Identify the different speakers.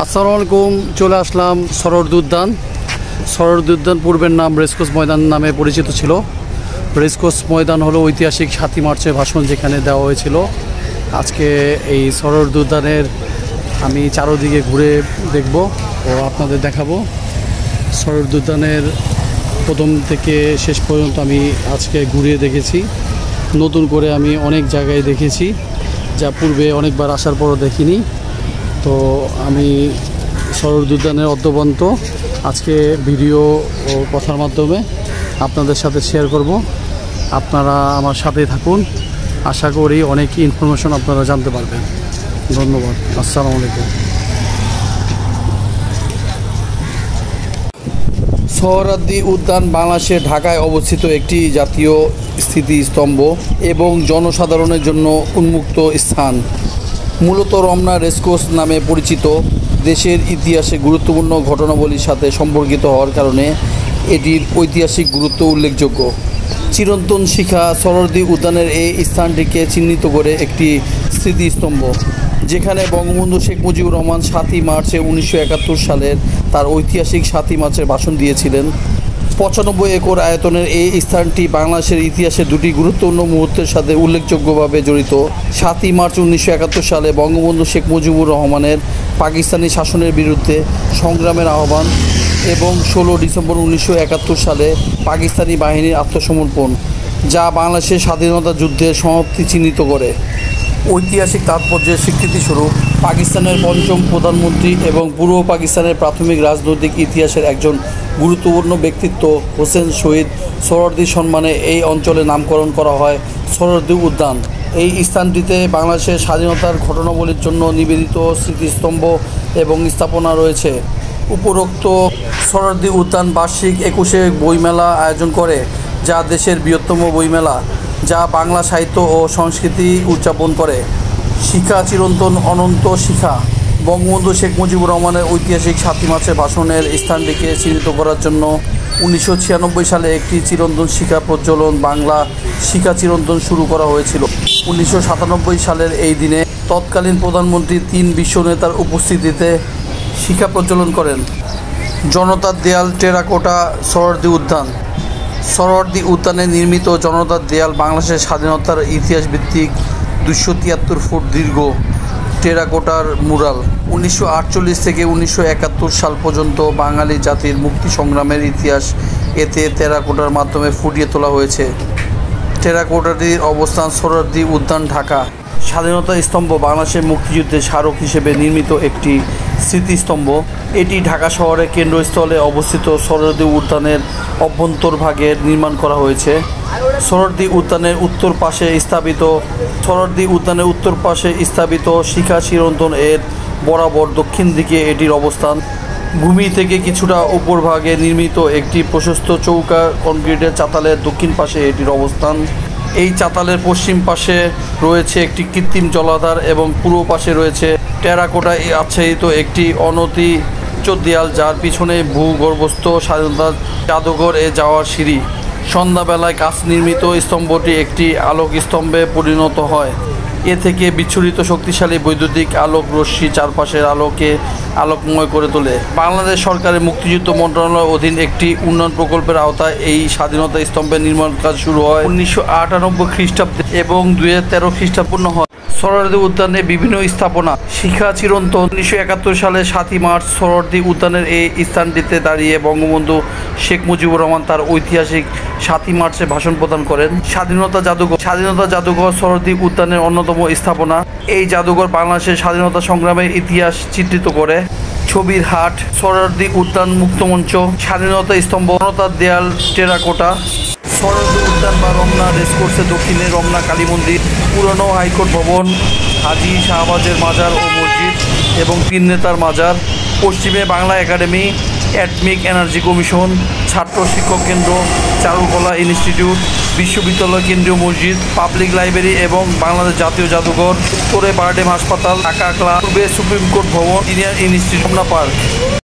Speaker 1: আসসালামু আলাইকুম। চলে আসলাম সরোয়ার্দী উদ্যান। সরোয়ার্দী উদ্যান পূর্বের নাম রেসকোর্স ময়দান নামে পরিচিত ছিল। রেসকোর্স ময়দান হলো ঐতিহাসিক 7ই মার্চের ভাষণ যেখানে দেওয়া হয়েছিল। আজকে এই সরোয়ার্দী উদ্যানের আমি চারোদিকে ঘুরে দেখব ও আপনাদের দেখাবো। সরোয়ার্দী উদ্যানের প্রথম থেকে শেষ পর্যন্ত আমি আজকে ঘুরিয়ে দেখেছি। নতুন করে আমি অনেক জায়গায় দেখেছি যা পূর্বে অনেকবার আসার পরও দেখিনি। তো আমি সরোয়ার্দী উদ্যানের অদ্যবন্ত আজকে ভিডিও ও কথার মাধ্যমে আপনাদের সাথে শেয়ার করব। আপনারা আমার সাথে থাকুন, আশা করি অনেক ইনফরমেশন আপনারা জানতে পারবেন। ধন্যবাদ। আসসালামু আলাইকুম। সরোয়ার্দী উদ্যান বাংলাদেশের ঢাকায় অবস্থিত একটি জাতীয় স্মৃতিস্তম্ভ এবং জনসাধারণের জন্য উন্মুক্ত স্থান। মূলত রমনা রেসকোর্স নামে পরিচিত। দেশের ইতিহাসে গুরুত্বপূর্ণ ঘটনাবলীর সাথে সম্পর্কিত হওয়ার কারণে এটির ঐতিহাসিক গুরুত্ব উল্লেখযোগ্য। চিরন্তন শিখা সরোয়ার্দী উদ্যানের এই স্থানটিকে চিহ্নিত করে একটি স্মৃতিস্তম্ভ, যেখানে বঙ্গবন্ধু শেখ মুজিবুর রহমান 7ই মার্চে 1971 সালের তার ঐতিহাসিক 7ই মার্চের ভাষণ দিয়েছিলেন। 95 একর আয়তনের এই স্থানটি বাংলাদেশের ইতিহাসে দুটি গুরুত্বপূর্ণ মুহূর্তের সাথে উল্লেখযোগ্যভাবে জড়িত। 7ই মার্চ 1971 সালে বঙ্গবন্ধু শেখ মুজিবুর রহমানের পাকিস্তানি শাসনের বিরুদ্ধে সংগ্রামের আহ্বান এবং 16 ডিসেম্বর 1971 সালে পাকিস্তানি বাহিনীর আত্মসমর্পণ, যা বাংলাদেশের স্বাধীনতা যুদ্ধের সমাপ্তি চিহ্নিত করে। ঐতিহাসিক তাৎপর্যের স্বীকৃতিস্বরূপ পাকিস্তানের পঞ্চম প্রধানমন্ত্রী এবং পূর্ব পাকিস্তানের প্রাথমিক রাজনৈতিক ইতিহাসের একজন গুরুত্বপূর্ণ ব্যক্তিত্ব হোসেন শহীদ সোহরাওয়ার্দীর সম্মানে এই অঞ্চলে নামকরণ করা হয় সরোয়ার্দী উদ্যান। এই স্থানটিতে বাংলাদেশের স্বাধীনতার ঘটনাবলীর জন্য নিবেদিত স্মৃতিস্তম্ভ এবং স্থাপনা রয়েছে। উপরোক্ত সরোয়ার্দী উদ্যান বার্ষিক 21শে বইমেলা আয়োজন করে, যা দেশের বৃহত্তম বইমেলা, যা বাংলা সাহিত্য ও সংস্কৃতি উদযাপন করে। শিখা চিরন্তন অনন্ত শিখা। বঙ্গবন্ধু শেখ মুজিবুর রহমানের ঐতিহাসিক 7ই মার্চের ভাষণের স্থানটিকে চিহ্নিত করার জন্য 1996 সালে একটি চিরন্তন শিখা প্রজ্বলন বাংলা শিখা চিরন্তন শুরু করা হয়েছিল। 1997 সালের এই দিনে তৎকালীন প্রধানমন্ত্রী 3 বিশ্ব নেতার উপস্থিতিতে শিখা প্রজ্বলন করেন। জনতার দেয়াল টেরাকোটা সরোয়ার্দী উদ্যান। সরোয়ার্দী উদ্যানে নির্মিত জনতার দেয়াল বাংলাদেশের স্বাধীনতার ইতিহাস ভিত্তিক 273 ফুট দীর্ঘ টেরাকোটার মুরাল। 1948 থেকে 1971 সাল পর্যন্ত বাঙালি জাতির মুক্তি সংগ্রামের ইতিহাস এতে টেরাকোটার মাধ্যমে ফুটিয়ে তোলা হয়েছে। টেরাকোটাটির অবস্থান সরোয়ার্দী উদ্যান, ঢাকা। স্বাধীনতা স্তম্ভ বাংলাদেশের মুক্তিযুদ্ধের স্মারক হিসেবে নির্মিত একটি স্মৃতিস্তম্ভ। এটি ঢাকা শহরের কেন্দ্রস্থলে অবস্থিত সরোয়ার্দী উদ্যানের অভ্যন্তরভাগে নির্মাণ করা হয়েছে। সরোয়ার্দী উদ্যানের উত্তর পাশে স্থাপিত শিখা চিরন্তন এর বরাবর দক্ষিণ দিকে এটির অবস্থান। ভূমি থেকে কিছুটা উপরভাগে নির্মিত একটি প্রশস্ত চৌকা কংক্রিটের চাতালের দক্ষিণ পাশে এটির অবস্থান। এই চাতালের পশ্চিম পাশে রয়েছে একটি কৃত্রিম জলাধার এবং পূর্ব পাশে রয়েছে টেরাকোটায় আচ্ছাদিত একটি অনতি দেয়াল, যার পিছনে ভূগর্ভস্থ স্বাধীনতা জাদুঘর এ যাওয়ার সিঁড়ি। সন্ধ্যাবেলায় কাচ নির্মিত স্তম্ভটি একটি আলোক স্তম্ভে পরিণত হয়। এ থেকে বিচ্ছুরিত শক্তিশালী বৈদ্যুতিক আলোক রশ্মি চারপাশের আলোকে আলোকময় করে তোলে। বাংলাদেশ সরকারের মুক্তিযুদ্ধ মন্ত্রণালয়ের অধীন একটি উন্নয়ন প্রকল্পের আওতায় এই স্বাধীনতা স্তম্ভের নির্মাণ কাজ শুরু হয় 1998 খ্রিস্টাব্দে এবং 2013 খ্রিস্টাব্দে পূর্ণ হয়। সরোয়ার্দী উদ্যানে বিভিন্ন স্থাপনা। শিখা চিরন্তন। 1971 সালে 7ই মার্চ সরোয়ার্দী উদ্যানের এই স্থানটিতে দাঁড়িয়ে বঙ্গবন্ধু শেখ মুজিবুর রহমান তার ঐতিহাসিক 7ই মার্চে ভাষণ প্রদান করেন। স্বাধীনতা জাদুঘর সরোয়ার্দী উদ্যানের অন্যতম স্থাপনা। এই জাদুঘর বাংলাদেশের স্বাধীনতা সংগ্রামের ইতিহাস চিত্রিত করে। ছবির হাট, সরোয়ার্দী উদ্যান মুক্তমঞ্চ, স্বাধীনতা স্তম্ভ, জনতার দেয়াল টেরাকোটা। সরোয়ার্দী উদ্যান বা রমনা রেসকোর্সের দক্ষিণে রমনা কালী মন্দির, পুরনো হাইকোর্ট ভবন, হাজী শাহবাজের মাজার ও মসজিদ এবং 3 নেতার মাজার। পশ্চিমে Bangla academy, atomic energy commission, ছাত্র শিক্ষক কেন্দ্র, চারুকলা ইনস্টিটিউট, বিশ্ববিদ্যালয়, কেন্দ্রীয় মসজিদ, পাবলিক লাইব্রেরি এবং বাংলাদেশ জাতীয় জাদুঘর। উত্তরে বারডেম হাসপাতাল, ঢাকা ক্লাব, পূর্বে সুপ্রিম কোর্ট ভবন, ইঞ্জিনিয়ার ইনস্টিটিউট, রমনা পার্ক।